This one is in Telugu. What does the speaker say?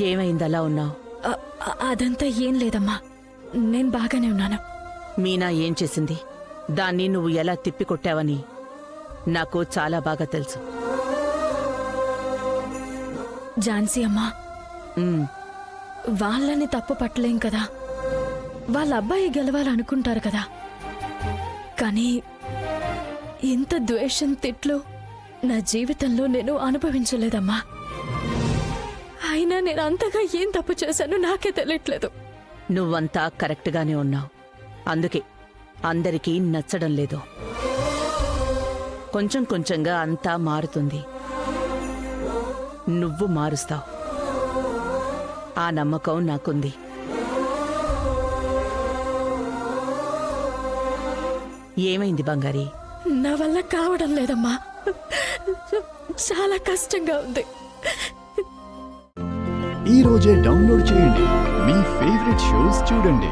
ఏమైంది అలా ఉన్నావు? అదంతా ఏం లేదమ్మా, నేను బాగానే ఉన్నాను. మీనా ఏం చేసింది? దాన్ని నువ్వు ఎలా తిప్పికొట్టావని నాకు చాలా బాగా తెలుసు. ఝాన్సీ అమ్మా, ఉమ్, వాళ్ళని తప్పు పట్టలేం కదా. వాళ్ళ అబ్బాయి గెలవాలనుకుంటారు కదా. కానీ ఇంత ద్వేషం, తిట్లు నా జీవితంలో నేను అనుభవించలేదమ్మా. అయినా నేను అంతగా ఏం తప్పు చేశానో నాకే తెలియట్లేదు. నువ్వంతా కరెక్ట్గానే ఉన్నావు. అందుకే అందరికీ నచ్చడం లేదు. కొంచెం కొంచెంగా అంతా మారుతుంది. నువ్వు మారుస్తావు. ఆ నమ్మకం నాకుంది. ఏమైంది బంగారి? నా వల్ల కావడం లేదమ్మా, చాలా కష్టంగా ఉంది. ఈ రోజే డౌన్లోడ్ చేయండి, మీ ఫేవరెట్ షోస్ చూడండి.